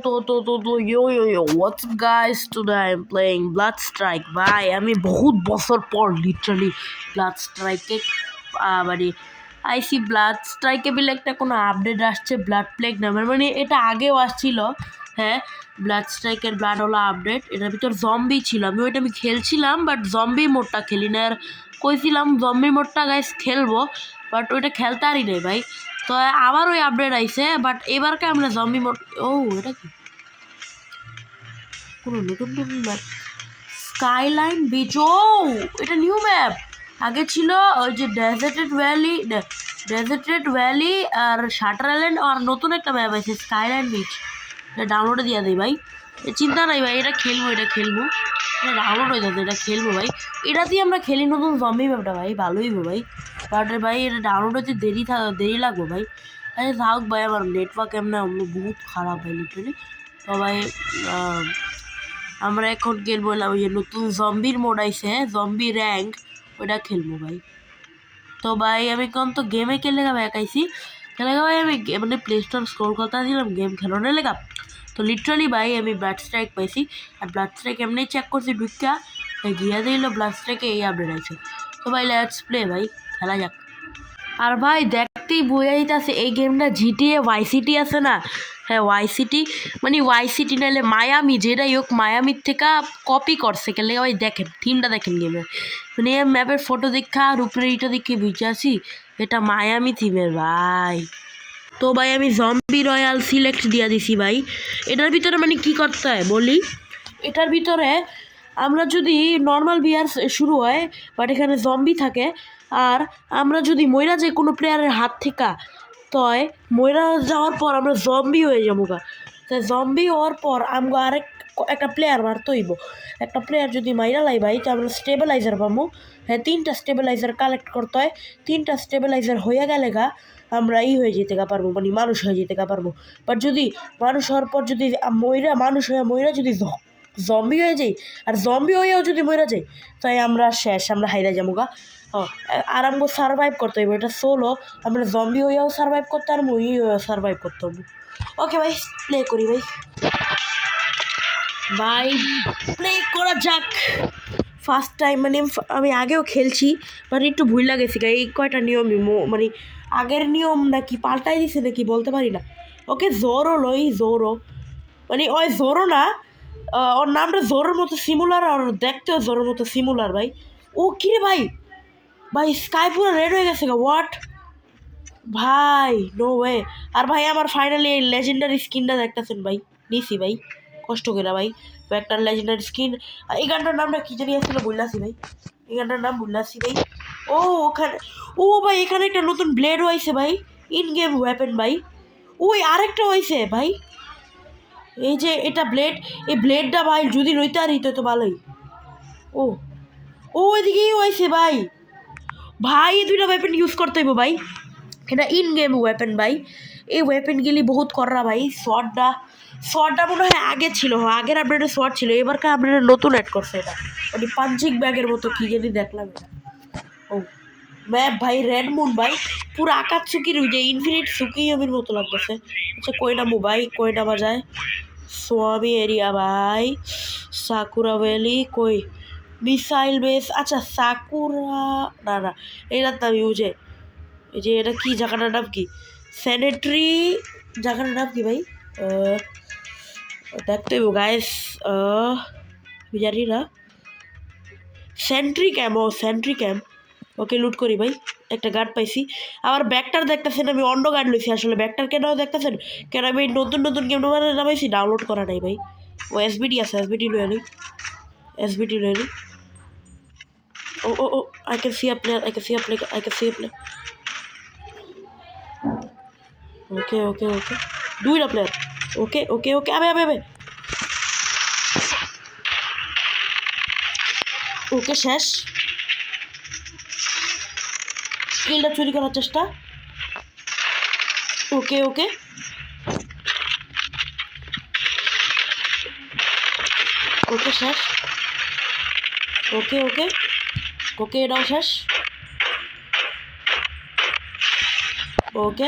Yo, what's up guys? Today I'm playing Bloodstrike. ভাই আমি বহুত বছর পর লিটারালি ব্লাডস্ট্রাইকে মানে আইসি ব্লাডস্ট্রাইকে বলে একটা কোনো আপডেট আসছে ব্লাড প্লেগ নামের, মানে এটা আগেও আসছিল। হ্যাঁ, ব্লাডস্ট্রাইকের ব্লাড হলো আপডেট। এটার ভিতর জম্বি ছিল, আমি খেলছিলাম, বাট জম্বি মোডটা খেলি না। আর কইছিলাম জম্বি মোডটা গাইস খেলবো, বাট ওইটা খেলতে পারি নাই ভাই। তো আবার ওই আপডেট আইছে, বাট এবারকে আমরা জম্বি মোড। ও এটা কি কোনো নতুন নতুন ম্যাপ? Skyline beach. ও এটা নিউ ম্যাপ। আগে ছিল ওই যে ডেজার্টেড ভ্যালি আর শাটার আইল্যান্ড, আর নতুন একটা ম্যাপ আছে স্কাইলাইন বিচ। এটা ডাউনলোডে দিয়ে দেয় ভাই, চিন্তা নাই ভাই, এটা খেলবো এটা ডাউনলোড হয়ে যাবে, এটা খেলবো ভাই। এটা দিয়ে আমরা খেলি নতুন জম্বি ম্যাপটা ভাই, ভালোই হইব ভাই। বাট ভাই এটা ডাউনলোড হতে দেরি লাগবে ভাই। আরে থাক ভাই, আমার নেটওয়ার্ক এমনি বহুত খারাপ ভাই লিটারালি। তো ভাই আমরা এখন খেলবো ওই যে নতুন জম্বির মোড আইছে, জম্বি র্যাঙ্ক, ওইটা খেলবো ভাই। তো ভাই আমি কোন তো গেমে খেলে একাইছি ভাই, আমি মানে প্লে স্টোর স্ক্রল করতে আসছিলাম গেম খেলানোর লেগা। তো লিটারালি ভাই আমি ব্লাডস্ট্রাইক পাইছি, আর ব্লাডস্ট্রাইক এমনি চেক করছি ঢুকা গিয়া দিল ব্লাডস্ট্রাইকে এই আপডেট আছে। তো ভাই লেটস প্লে ভাই, খেলা যাক। আর ভাই দেখতেই বোঝা যাইতেছে এই গেমটা জিটিএ ওয়াই সিটি আছে না, হ্যাঁ ওয়াই সিটি, মানে ওয়াই সিটি নাহলে মায়ামি, যেটাই হোক মায়ামির থেকে কপি করছে। কেন ভাই দেখেন থিমটা, দেখেন গেমের, মানে ম্যাপের ফটো দেখা আর উপরে এইটা দেখে বুঝে আসি এটা মায়ামি থিমের ভাই। তো ভাই আমি জম্বি রয়্যাল সিলেক্ট দিয়ে দিছি ভাই। এটার ভিতরে মানে কি করতে হয় বলি, এটার ভিতরে আমরা যদি নর্মাল বিয়ার শুরু হয়, বাট এখানে জম্বি থাকে, আর আমরা যদি মইরা যাই কোনো প্লেয়ারের হাত থেকে, তয় মইরা যাওয়ার পর আমরা জম্বি হয়ে যাবো গা। তাই জম্বি হওয়ার পর আমরা একটা প্লেয়ার মারতে হইব। একটা প্লেয়ার যদি মাইরা লাই ভাই, তো আমরা স্টেবিলাইজার পাবো। হ্যাঁ, 3টা স্টেবিলাইজার কালেক্ট করতে হয়। 3টা স্টেবিলাইজার হয়ে গেলে গা আমরা হয়ে যেতে পারবো, মানে মানুষ হয়ে যেতে পারবো। বাট যদি মানুষ হওয়ার পর যদি মানুষ হয়ে মইরা যদি জম্বি হয়ে যাই, আর জম্বি হয়েও যদি মরে যাই, তাই আমরা শেষ, আমরা হাইরা যাবো গা। আর আমাকে সার্ভাইভ করতে হইব, এটা সোলো, আমরা জম্বি হয়েও সার্ভাইভ করতে আর মই সার্ভাইভ করতে হবো। ওকে ভাই প্লে করি ভাই, প্লে করা যাক। ফার্স্ট টাইম, মানে আমি আগেও খেলছি, মানে একটু ভুল লাগেছি এই কয়টা নিয়মই, মানে আগের নিয়ম নাকি পাল্টাই দিছে নাকি বলতে পারি না। ওকে জোরো মানে ওই জোরো না, ওর নামটা জোরের মতো সিমুলার, আর দেখতেও জোরের মতো সিমুলার ভাই। ও কিরে ভাই স্কাই পুরো রেড হয়ে গেছে গা, হোয়াট ভাই, নো ওয়ে। আর ভাই আমার ফাইনালি এই লেজেন্ডারি স্কিনটা দেখতেছেন ভাই, নিছি ভাই কষ্ট করে ভাই, একটা লেজেন্ডারি স্কিন। এই গানটার নামটা কি জানি আসলে বললাছি ভাই, এই গানটার নাম বললাছি ভাই। ওখানে ভাই এখানে একটা নতুন ব্লেড হয়েছে ভাই, ইন গেম ওয়েপেন ভাই। ওই আরেকটা হয়েছে ভাই, এই যে এটা ব্লেড, এই ব্লেডটা ভাই যদি রইতে আর তো ভালোই। ওইদিকেই হয়েছে ভাই, এই 2টা ওয়েপেন ইউজ করতে হইব ভাই। এটা ইন গেম ওয়েপেন ভাই, এই ওয়েপেনগুলি বহুত কররা ভাই। শর্টটা মনে হয় আগে ছিল, আগের আপডেটে শর্ট ছিল, এবারকার আপডেটে নতুন অ্যাড করছে এটা, মানে পাঞ্চিং ব্যাগের মতো কি জানি দেখলাম এটা। ম্যাপ ভাই রেড মুন ভাই, পুরো আকাশ চুকির ওই যে ইনফিনিট সুকিয়মির মতো লাগতেছে। আচ্ছা কই নামু ভাই, কই নামা যায়? সোয়ামি এরিয়া ভাই, সাকুরা ভ্যালি কই, মিসাইল বেস, আচ্ছা সাকুরা না এটার নাম ইউজে, এই যে এটা কি জায়গাটার নাম কি, স্যানিটারি জায়গাটার নাম কি ভাই, দেখতে হইব গাইস, জানি না। Sentry camp. ওকে লুট করি ভাই, একটা গার্ড পাইছি। আবার ব্যাগটার দেখতেছেন আমি অন্য গার্ড লইছি, আসলে ব্যাগটার কেন দেখতেছেন, কেন আমি নতুন গেম নামাইছি, ডাউনলোড করা নাই ভাই। ও এসবিটি আছে, এসবিটি লয়ে নি। ও I can see a player. ওকে 2টা প্লেয়ার, ওকে আবে ওকে শেষ, কিলটা চুরি করার চেষ্টা। ওকে শেষ, ওকে এটাও শেষ। ওকে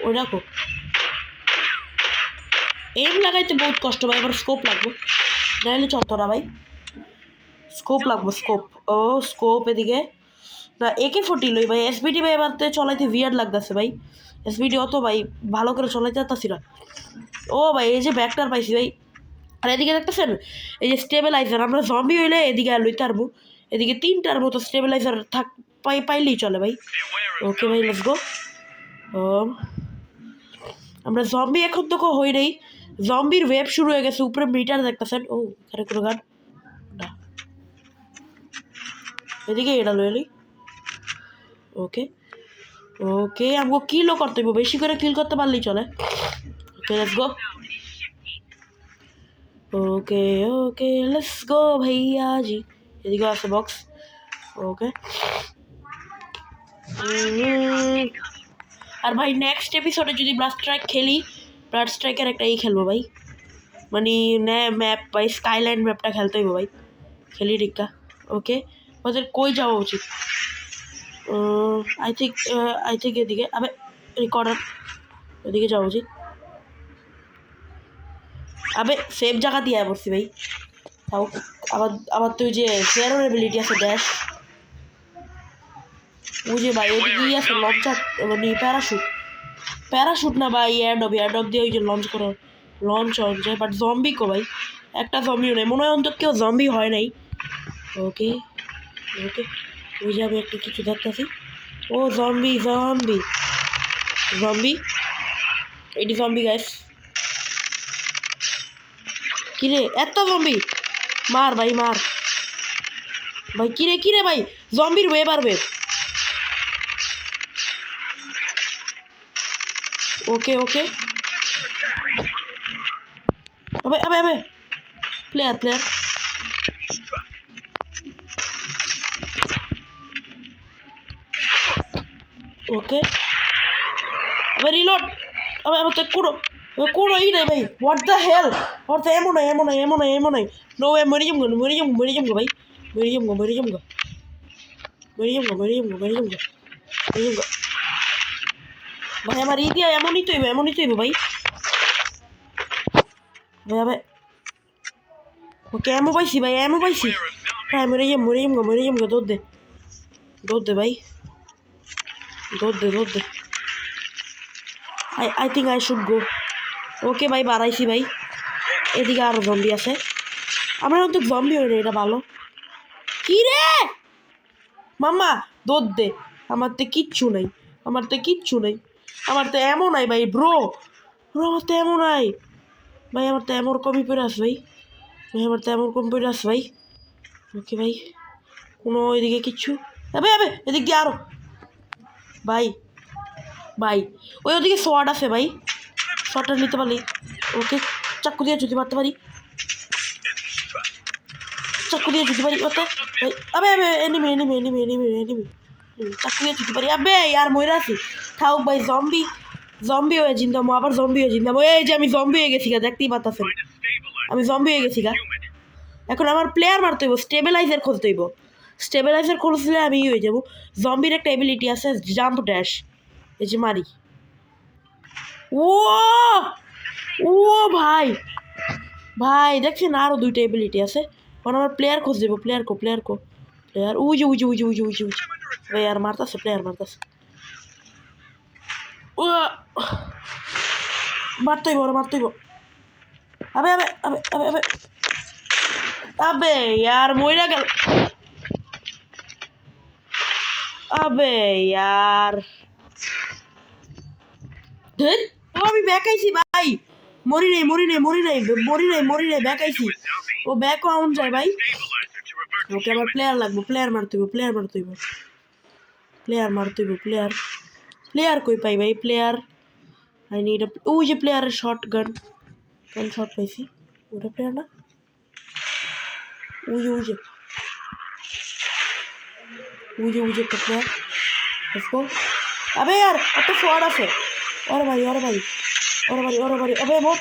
ওই রাখো, এম লাগাইতে বহুত কষ্ট ভাই, আবার স্কোপ লাগবে, নাহলে চলতো না ভাই। স্কোপ লাগবে, স্কোপ। ও স্কোপ এদিকে না, AK-40 লই ভাই। SBD ভাই এবার চলাইতে ভিয়ার লাগতেছে ভাই। SBD অত ভাই ভালো করে চলাইতে পারতাছি না। ও ভাই এই যে ব্যাকটার পাইছি ভাই। আর এদিকে দেখতেছেন এই যে স্টেবিলাইজার, আমরা জম্বি হইলে এদিকে আর লইতে পারবো। এদিকে 3টার মতো স্টেবিলাইজার পাইলেই চলে ভাই। ওকে ভাই, লেটস গো। আমরা জম্বি এখন তো হই নাই, জম্বির ওয়েব শুরু হয়ে গেছে। উপরে মিটার দেখতেছেন। ও এখানে কোনো গান না, এদিকে এটা লইলি। ওকে ওকে, আমাকে কিলও করতে হবে, বেশি করে কিল করতে পারলেই চলে। Okay let's go. Okay okay let's go ভাইয়া জি। এদিকে আছে বক্স। ওকে আর ভাই নেক্সট এপিসোডে যদি ব্লাস্ট স্ট্রাইক খেলি, ব্লাস্ট স্ট্রাইকের একটা খেলবো ভাই, মানে ম্যাপ ভাই, স্কাইল্যান্ড ম্যাপটা খেলতে হইব ভাই, খেলি টিক্কা। ওকে ওদের কই যাওয়া উচিত? আই থিঙ্ক এদিকে, আবে রিকর্ডার, এদিকে যাওয়া উচিত। আবে সেফ জায়গা দিয়ে পড়ছি ভাই। তাও আবার আবার তুই যে জেরোর এবিলিটি আছে ড্যাশ, ওই যে ভাই ওদিকে আছে লঞ্চার, মানে প্যারাশুট না ভাই, এয়ারড্রপ দিয়ে ওই যে লঞ্চ করে, লঞ্চ যায়। বাট জম্বি কো ভাই, একটা জম্বিও নেই মনে হয়, অন্তত কেউ জম্বি হয় নাই। ওকে ওকে, ওই যে আমি একটা কিছু দেখতেছি। ও জম্বি জম্বি জম্বি, এটি জম্বি গাইস। কিরে এত জম্বি, মার ভাই মার ভাই। কিরে ভাই, জম্বির ওয়েব আর ওয়েব। ওকে ওকে, আবে আবে আবে, প্লেয়ার ওকে, আবে রিলোড। আবে তো কোনো নাই ভাই, হোয়াট দ্য হেল, ওর তো এমন নাই। নো ওয়ে, মরে যাবো ভাই, মরে যাবো ভাই। আমার দিয়া এমনই তৈব ভাই। ভাই ওকে এমন পাইছি ভাই, হ্যাঁ মরে যাবো। দৌড় দে ভাই, দৌড় দে। I think I should go. Okay ভাই বাড়াইছি ভাই, এদিকে আরো জম্বি আছে। আমার তো জম্বি হয়ে এটা ভালো। কি রে মাম্মা, দৌড় দে। আমার তো কিচ্ছু নেই, আমার তো এমন নাই ভাই। ব্রো আমার তো এমন নাই ভাই, আমার তো এমন কমই পড়ে আস ভাই, ভাই। ওকে ভাই, কোনো এদিকে কিচ্ছু, আবে এদিক দিয়ে আরো ভাই ওই ওদিকে সোয়াড আছে ভাই, শটটা নিতে পারলি। ওকে চাকু দিয়ে যদি মারতে পারি, ওতে ভাই। আবে এনিমি চাকু দিয়ে যদি পারি। আবে আর ময়রা আছি, থাক ভাই। জম্বি হয়ে জিন্দামো, আবার জম্বি হয়ে জিন্দামো। এই যে আমি জম্বি হয়ে গেছি গা, দেখতেই পাচ্ছেন আমি জম্বি হয়ে গেছি গা। এখন আমার প্লেয়ার মারতে হইব, স্টেবিলাইজার খুঁজতে হইব। স্টেবিলাইজার খুঁজলে আমি হয়ে যাবো। জম্বির একটা এবিলিটি আছে জাম্প ড্যাশ, এই যে মারি। ও ভাই দেখছেন, আরও 2টা এবিলিটি আছে। এখন আমার প্লেয়ার খুঁজ দেবো। প্লেয়ার উই যে ভাই আর মারতেছে, প্লেয়ার মারতেছে। ও মারতেইব। আবে यार মইরা গেল। আবে यार ধুর, আমি ব্যাকাইছি ভাই। মরি নাই ব্যাকাইছি। ও ব্যাক আউন যায় ভাই। ওকে আবার প্লেয়ার লাগবে, প্লেয়ার মারতে হইব। প্লেয়ার কই পাই ভাই? প্লেয়ার আই নিড ওই যে প্লেয়ারের শর্ট গান শট পাইছি। ওটা প্লেয়ার না, ওই যে একটা প্লেয়ার। আবে यार একটা সোয়াড আছে। ওরে ভাই আবে মর।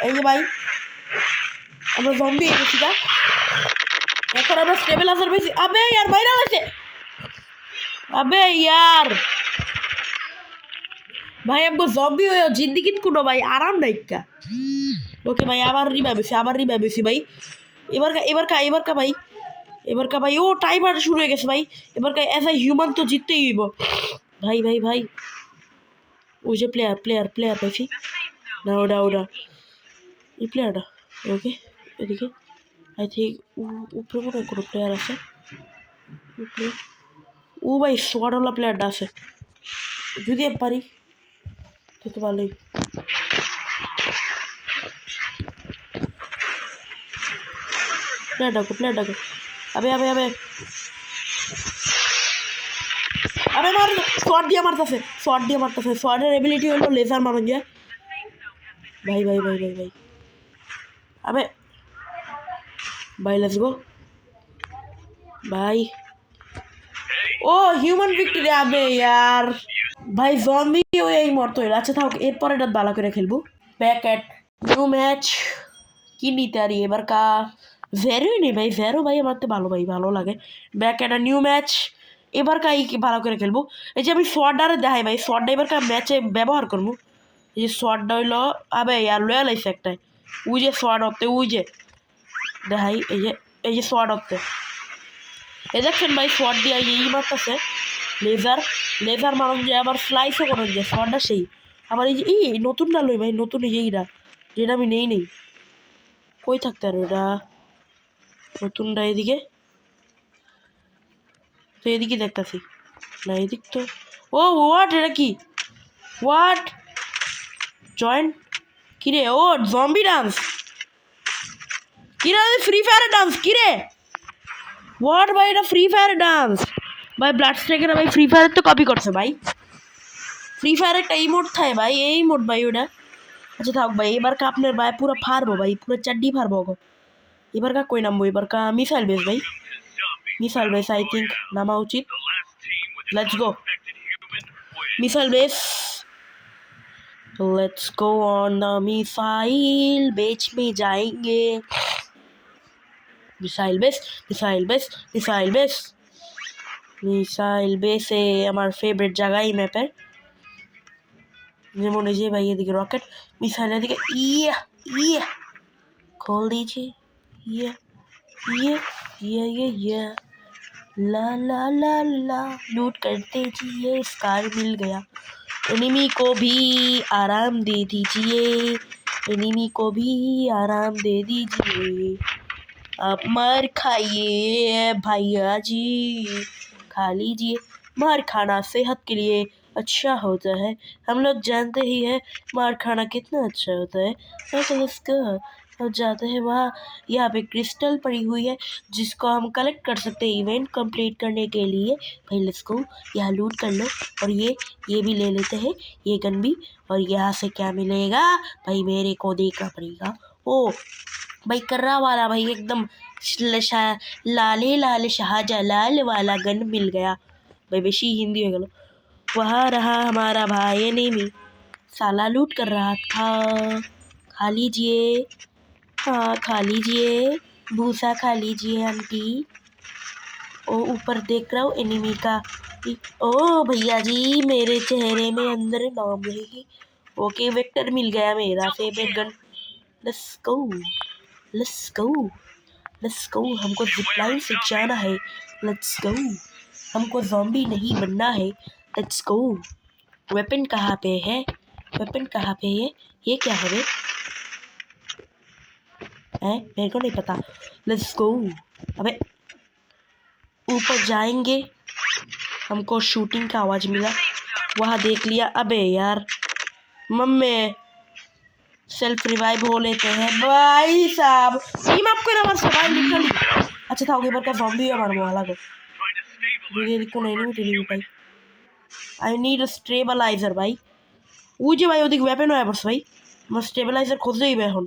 এই যে ভাই আমরা জম্বি হয়ে গেছি। এখন আমরা স্টেবিলাইজার পেয়েছি। আবে यार ভাইরাল আছে। আবে यार ভাই हमको জম্বি হয়ে জিন্দেগি কোনো ভাই আরাম নাই কা ওকে ভাই আবার রিভাইভ হইছি ভাই এবার কা ভাই ও টাইমার শুরু হয়ে গেছে ভাই এবার কা এজ আ হিউম্যান তো জিততেই হইব ভাই ওই যে প্লেয়ার পাইছি না ওটা এই প্লেয়ারটা ওকে এদিকে আই থিঙ্ক উপরে মনে হয় কোনো প্লেয়ার আছে ও ভাই সোয়াডওয়ালা প্লেয়ারটা আছে যদি আমি পারি তো ভালোই প্লেয়ার ডাকো আবে মার শট দিয়ে মারতেছে শটের এবিলিটি হলো লেজার মারুন যায় ভাই আবে ভাই লেটস গো ভাই ও হিউম্যান ভিক্টরি আবে यार ভাই জম্বি হয়ে এই মরতো আচ্ছা থাক এরপর এটা ভালো করে খেলবো ব্যাক এট নিউ ম্যাচ কি নিতে আরি এবার কা ভেরোই নেই ভাই ভাই আমার তো ভালো লাগে ব্যাক এট নিউ ম্যাচ এবার কা ভালো করে খেলবো এই যে আমি শর্টডারে দেখাই ভাই শর্টডা এবার কা ম্যাচে ব্যবহার করবো এই যে শর্টডা হইলো আবে আর লয়াল আইসে একটাই ওই যে শর্ট হতে ওই যে দেখাই এই যে শর্ট হতে এই দেখছেন ভাই শর্ট দিয়ে এই মারতেছে লেজার মারুন যে আবার স্লাইসও করেন যে শর্টটা সেই আবার এই নতুনটা লই ভাই নতুন এইটা যেটা আমি নেই কই থাকতে আর এটা নতুনটা এদিকে তো এদিকে দেখতেছি না এদিক তো ও হোয়াট এটা কি হোয়াট জয়েন কিরে ও জম্বি ডান্স কিরে ফ্রি ফায়ার ডান্স কিরে হোয়াট ভাই এটা ফ্রি ফায়ার ডান্স ভাই ব্লাড স্ট্রাইকের ভাই ফ্রি ফায়ার তো কপি করছে ভাই ফ্রি ফায়ার একটা ইমোট থাকে ভাই এই ইমোট ভাই ওটা আচ্ছা থাক ভাই এবার কা আপনার ভাই পুরো ফারবো ভাই পুরো চাড্ডি ফারবো এবার কা কই নামবো এবার কা মিসাইল বেস ভাই মিসাইল বেস আই থিঙ্ক নামা উচিত let's go missile base let's go on the missile बेच में जाएंगे मिसाइल बेस আমার ফেভারিট জায়গায় ম্যাপের যেমন এই যে ভাই এদিকে রকেট মিসাইল এদিকে ইয়া खोल दीजिए ये ला ला ला ला लूट करते जिए स्कार मिल गया एनिमी को भी आराम दे दीजिए आप मार खाइए भैया जी खा लीजिए मार खाना सेहत के लिए अच्छा होता है हम लोग जानते ही है मार खाना कितना अच्छा होता है तो जाते हैं वहाँ यहाँ पे क्रिस्टल पड़ी हुई है जिसको हम कलेक्ट कर सकते हैं इवेंट कंप्लीट करने के लिए भाई लेट्स गो यहाँ लूट कर लो और ये भी ले लेते हैं ये गन भी और यहाँ से क्या मिलेगा भाई मेरे को देखना पड़ेगा ओ भाई कर्रा वाला भाई एकदम लाले शाहजलाल वाला गन मिल गया भाई बेशी हिंदी हो गया वहाँ रहा हमारा भाई एनिमी साला लूट कर रहा था खा लीजिए हाँ खा लीजिए भूसा खा लीजिए आंटी ओ ऊपर देख रहा हूँ एनिमी का ओ भैया जी मेरे चेहरे में अंदर नाम नहीं ओके वेक्टर मिल गया मेरा फेवरेट गन लेट्स गो हमको जिपलाइन से जाना है लेट्स गो हमको ज़ॉम्बी नहीं बनना है लेट्स गो वेपन कहाँ पे है ये क्या है मेरे को नहीं पता लेट्स गो अबे ऊपर जाएंगे हमको शूटिंग का आवाज़ मिला वहाँ देख लिया अबे यार मम्मी सेल्फ रिवाइव हो लेते हैं भाई साहब टीम आपको ना बस भाई लिटरली अच्छा था ऊपर का ज़ॉम्बी है मारने वाला को ये को नहीं भाई आई नीड अ स्टेबलाइजर भाई वो जो भाई ওদিকে ওয়েপন হয় বস ভাই আমার স্টেবিলাইজার খুঁজতেই হবে এখন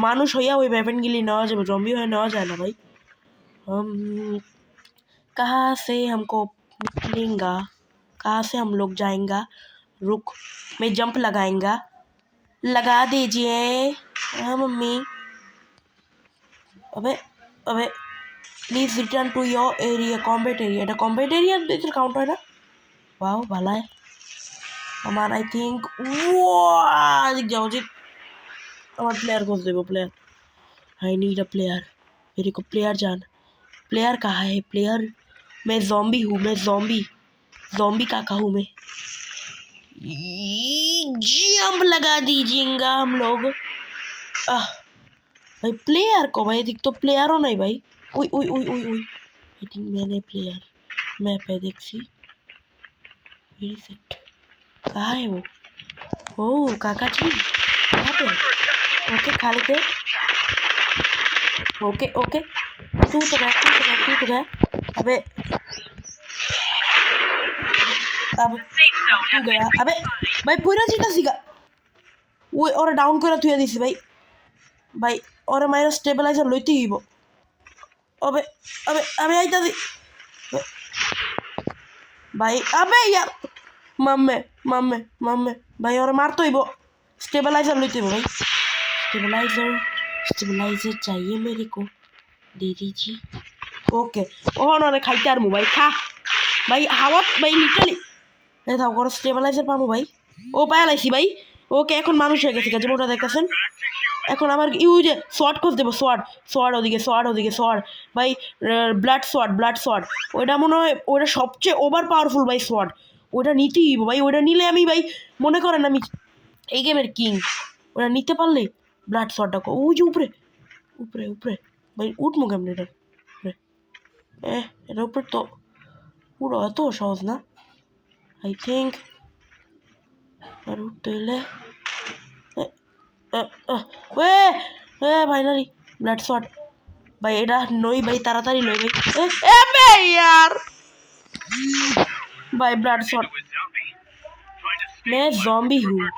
মানুষ হইয়া ওই ওয়েপনগুলি নেওয়া যাবে জম্বি হয়ে নেওয়া যায় না ভাই हम कहाँ से हमको निकलेंगा कहाँ से हम लोग जाएंगा रुक मैं जंप लगा दीजिए हाँ मम्मी अबे please return to your area combat area এটা কমব্যাট এরিয়া ভিতরে কাউন্ট হয় না वाओ ভালো है আমার আই থিঙ্ক যাওয়া উচিত আমার प्लेयर को देवो player I need a player मेरे को प्लेयर जान प्लेयर कहाँ है प्लेयर मैं ज़ॉम्बी हूँ मैं ज़ॉम्बी काका हूँ मैं जंप लगा दीजिएगा हम लोग भाई प्लेयर को भाई दिख तो प्लेयर हो नहीं भाई उई उई उई उई उई आई थिंक मैंने प्लेयर मैप है देख सी वेरी सेट कहाँ है वो ओ काका जी कहाँ पे ओके खा लेते ओके ओके तू तो गया अबे अब तू गया अबे भाई पूरा जीता सीगा वो और डाउन করে তুই দিছি ভাই ভাই ওরে মাইরা স্টেবিলাইজার লইতে হইব अबे अबे अबे আইতাছি ভাই अबे यार মাম্মে মাম্মে মাম্মে ভাই ওরে মারতে হইব स्टेबलाइजर लेते हो भाई स्टेबलाइजर चाहिए मेरे को दे दीजिए ओके ओह ना खाइते আর মোবাইল খা ভাই হাওয়াত ভাই লিটারালি এই দাও করে স্টেবলাইজার পামু ভাই ও পায়া লাইছি ভাই ওকে এখন মানুষ হয়ে গেছে যেমনটা দেখতেছেন এখন আমার ইউজে শর্ট কোজ দেব শর্ট ওদিকে শর্ট ভাই ব্লাড শর্ট ওইটা মনে হয় ওইটা সবচেয়ে ওভার পাওয়ারফুল ভাই শর্ট ওইটা নিতেই ভাই ওইটা নিলে আমি ভাই মনে করেন আমি এই গেমের কিং ওরা নিতে পারলে ব্লাড শটটা ওই যে উপরে ভাই উঠমো কেমন এটা এটার উপরে তো পুরো এত সহজ না আই থিঙ্ক আর উঠতে এলে ফাইনালি ব্লাড শট ভাই এটা নই ভাই তাড়াতাড়ি নই ভাই यार भाई ब्लड शॉट मैं ज़ॉम्बी हूँ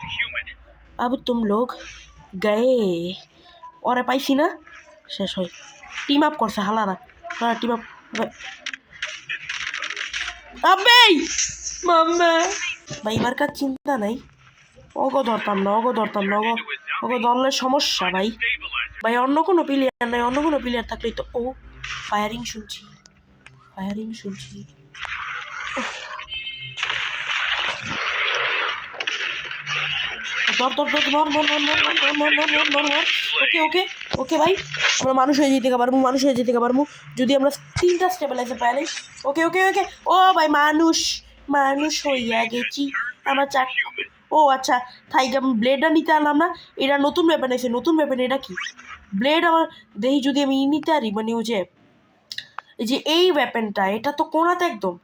अब तुम लोग गए और पाइसी ना शेष हो टीम अप कर हालारा हाँ टीम अप अबे मम्मा भाई बार का चिंता नहीं ओगो धरताम ना ओगो धरले समस्या भाई भाई अन्य कोनो प्लेयार नहीं अन्य कोनो प्लेयार থাকলে তো ও ফায়ারিং শুনছি ধর ওকে ভাই আমরা মানুষ হয়ে যেতে পারবো যদি আমরা 3টা স্টেবিলাইজার পাই ওকে ও ভাই মানুষ হইয়া গেছি আমার চাক ও আচ্ছা থাইক আমি ব্লেডটা নিতে আনলাম না এটা নতুন ওয়েপন এটা কি ব্লেড আমার দেখি যদি আমি নিতে পারি মানে ও যে এই ওয়েপনটা এটা তো কোনাতে একদম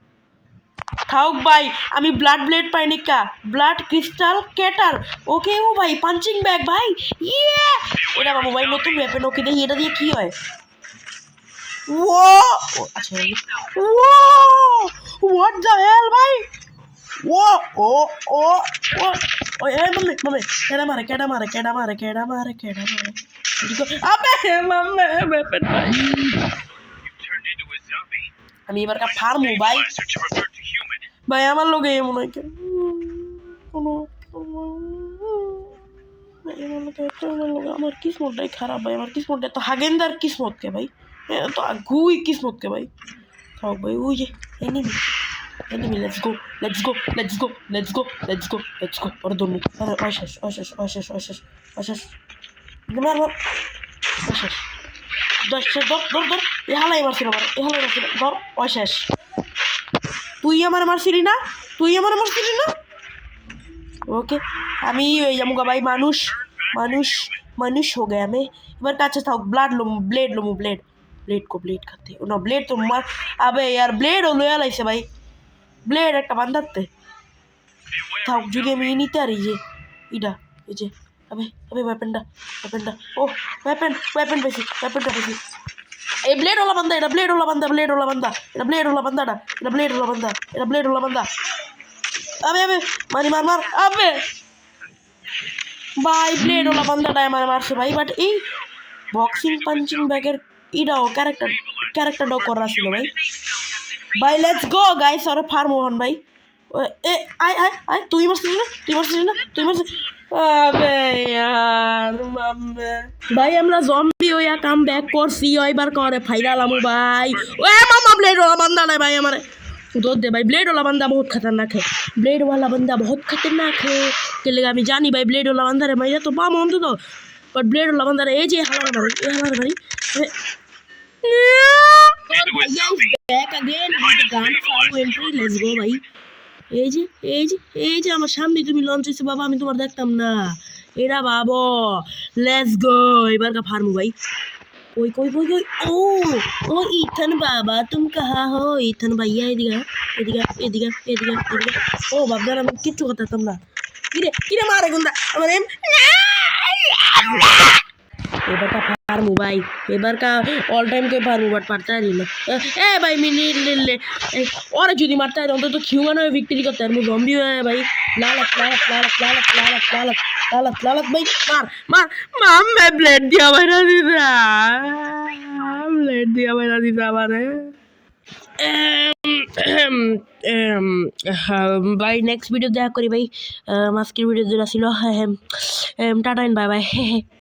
থাক ভাই আমি ব্লাড ব্লেড পাইনি কা ব্লাড ক্রিস্টাল ক্যাটার ওকে ও ভাই পাঞ্চিং ব্যাগ ভাই ইয়ে এটা বাবু ভাই নতুন ওয়েপন ওকে দেখি এটা দিয়ে কি হয় ও আচ্ছা ও হোয়াট দ্য হেল ভাই ও এ মাম্মে কেডা মারে আবে মাম্মে ওয়েপন ভাই আমি এবার কা ফার্মু ভাই ভাই আমার লোকে এমন হয় কোনো আমার কিসমতটাই খারাপ ভাই আমার কিসমতটা তো হাগেন্দার কিসমত কে ভাই তো গুই কিসমত কে ভাই থাক ভাই ওই যে এনিমি লেটস গো ওর দৌড় আরে অশেষ মার ধর এ হালাই মারছিল ধর অশেষ তুই আমার মারছিলি না ওকে আমি ওই যাবো ভাই মানুষ हो गया मैं এবার কাছে থাক ব্লেড খাতে না ব্লেড তো মার আবে यार ব্লেড লয়া লাইছে ভাই ব্লেড একটা বান্ধাতে থাক যদি আমি নিতে পারি যে ইডা এই যে আবে ওয়েপনটা ও ওয়েপন পেছি এই ব্লেড ওলা বান্দা এটা ব্লেড ওলা বান্দা আবে মারি মার আবে ভাই ব্লেড ওলা বান্দাটা আমার মারছে ভাই বাট এই বক্সিং পাঞ্চিং ব্যাগের ইডাও ক্যারেক্টারটাও করা ছিল ভাই লেটস গো গাইস আর ফার মোহন ভাই এ আই তুই মারছিস না আবে यार মাম্মা ভাই আমরা জম্বি হইয়া কাম ব্যাক করছি এবার করে ফাইনাল আমু ভাই ও মামা ব্লেড ওলা বান্দা নাই ভাই আমারে दो दे भाई ब्लेड वाला बंदा बहुत खतरनाक है ब्लेड वाला बंदा बहुत खतरनाक है के लगा मैं जानी भाई ब्लेड वाला बंदा रे मैं तो पाम हम तो पर ब्लेड वाला बंदा रे ए जे हमारा भाई back again with gun for entry let's go भाई এই যে আমার সামনে তুমি লঞ্চ হইছে বাবা আমি তোমার দেখতাম না এরা বাবা লেটস গো এবারকা ফার্মু ভাই कोई कोई कोई कोई ओ इथन बाबा तुम कहाँ हो इथन भैया एदिगा ओ बाबा मैं किच्छु करता ना किरे मारे गुंडा हमारे एबार का फार्मू भाई एबार का ऑल टाइम के फार्मू बट पड़ता है ए भाई मिनी ले और जुदी मारता है तो क्यों ना विक्ट्री करता है मैं ज़ॉम्बी है भाई लालच भाई मार मैं ब्लेड दिया मेरा दीदा मारे भाई नेक्स्ट वीडियो देखा करी भाई मास्कर वीडियो जो ছিল টাটা বাই বাই